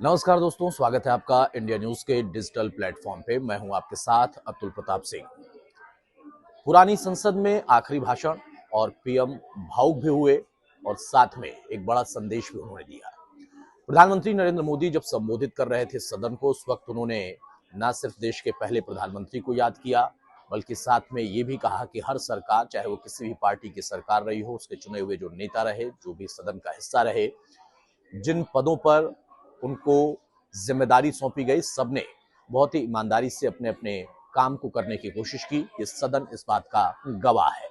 नमस्कार दोस्तों, स्वागत है आपका इंडिया न्यूज के डिजिटल प्लेटफॉर्म पे। मैं हूं आपके साथ अतुल प्रताप सिंह। पुरानी संसद में आखिरी भाषण और पीएम भावुक भी हुए और साथ में एक बड़ा संदेश भी उन्होंने दिया। प्रधानमंत्री नरेंद्र मोदी जब संबोधित कर रहे थे सदन को, उस वक्त उन्होंने न सिर्फ देश के पहले प्रधानमंत्री को याद किया, बल्कि साथ में ये भी कहा कि हर सरकार, चाहे वो किसी भी पार्टी की सरकार रही हो, उसके चुने हुए जो नेता रहे, जो भी सदन का हिस्सा रहे, जिन पदों पर उनको जिम्मेदारी सौंपी गई, सबने बहुत ही ईमानदारी से अपने अपने काम को करने की कोशिश की। ये सदन इस बात का गवाह है।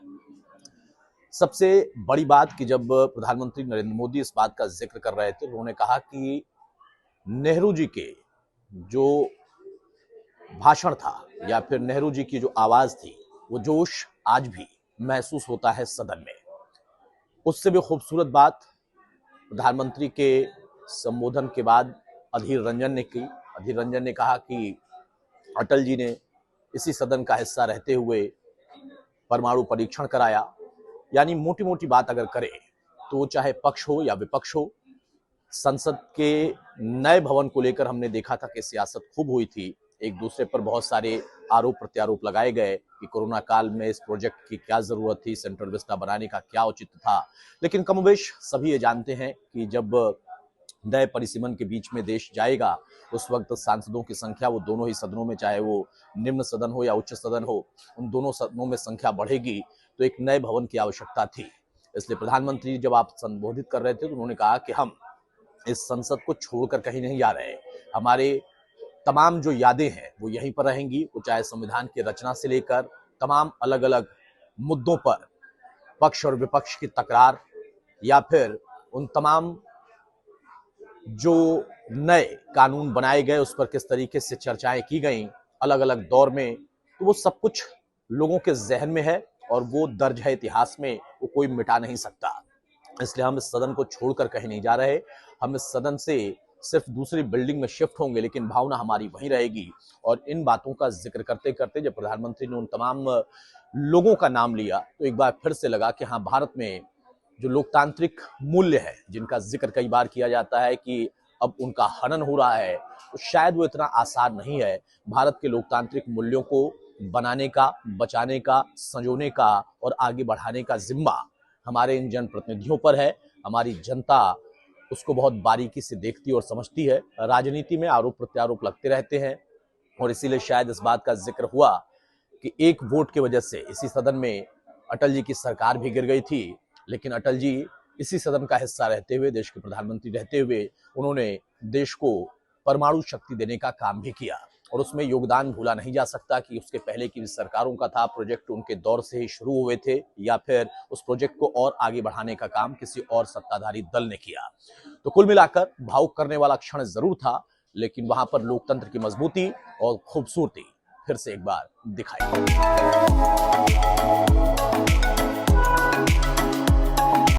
सबसे बड़ी बात कि जब प्रधानमंत्री नरेंद्र मोदी इस बात का जिक्र कर रहे थे, उन्होंने कहा कि नेहरू जी के जो भाषण था या फिर नेहरू जी की जो आवाज थी, वो जोश आज भी महसूस होता है सदन में। उससे भी खूबसूरत बात प्रधानमंत्री के संबोधन के बाद अधीर रंजन ने की। अधीर रंजन ने कहा कि अटल जी ने इसी सदन का हिस्सा रहते हुए परमाणु परीक्षण कराया। यानी मोटी मोटी बात अगर करें तो चाहे पक्ष हो या विपक्ष हो, संसद के नए भवन को लेकर हमने देखा था कि सियासत खूब हुई थी। एक दूसरे पर बहुत सारे आरोप प्रत्यारोप लगाए गए कि कोरोना काल में इस प्रोजेक्ट की क्या जरूरत थी, सेंट्रल विस्टा बनाने का क्या औचित्य था। लेकिन कमोबेश सभी ये जानते हैं कि जब नए परिसीमन के बीच में देश जाएगा, उस वक्त सांसदों की संख्या, वो दोनों ही सदनों में, चाहे वो निम्न सदन हो या उच्च सदन हो, उन दोनों सदनों में संख्या बढ़ेगी, तो एक नए भवन की आवश्यकता थी। इसलिए प्रधानमंत्री जब आप संबोधित कर रहे थे तो उन्होंने कहा कि हम इस संसद को छोड़कर कहीं नहीं जा रहे। हमारे तमाम जो यादें हैं वो यहीं पर रहेंगी। वो चाहे संविधान की रचना से लेकर तमाम अलग अलग मुद्दों पर पक्ष और विपक्ष की तकरार, या फिर उन तमाम जो नए कानून बनाए गए उस पर किस तरीके से चर्चाएं की गई अलग अलग दौर में, तो वो सब कुछ लोगों के जहन में है और वो दर्ज है इतिहास में, वो कोई मिटा नहीं सकता। इसलिए हम इस सदन को छोड़कर कहीं नहीं जा रहे। हम इस सदन से सिर्फ दूसरी बिल्डिंग में शिफ्ट होंगे, लेकिन भावना हमारी वहीं रहेगी। और इन बातों का जिक्र करते करते जब प्रधानमंत्री ने उन तमाम लोगों का नाम लिया, तो एक बार फिर से लगा कि हाँ, भारत में जो लोकतांत्रिक मूल्य है, जिनका जिक्र कई बार किया जाता है कि अब उनका हनन हो रहा है, तो शायद वो इतना आसान नहीं है। भारत के लोकतांत्रिक मूल्यों को बनाने का, बचाने का, संजोने का और आगे बढ़ाने का जिम्मा हमारे इन जनप्रतिनिधियों पर है। हमारी जनता उसको बहुत बारीकी से देखती और समझती है। राजनीति में आरोप प्रत्यारोप लगते रहते हैं और इसीलिए शायद इस बात का जिक्र हुआ कि एक वोट की वजह से इसी सदन में अटल जी की सरकार भी गिर गई थी, लेकिन अटल जी इसी सदन का हिस्सा रहते हुए, देश के प्रधानमंत्री रहते हुए, उन्होंने देश को परमाणु शक्ति देने का काम भी किया। और उसमें योगदान भूला नहीं जा सकता कि उसके पहले की सरकारों का था, प्रोजेक्ट उनके दौर से ही शुरू हुए थे, या फिर उस प्रोजेक्ट को और आगे बढ़ाने का काम किसी और सत्ताधारी दल ने किया। तो कुल मिलाकर भावुक करने वाला क्षण जरूर था, लेकिन वहां पर लोकतंत्र की मजबूती और खूबसूरती फिर से एक बार दिखाई।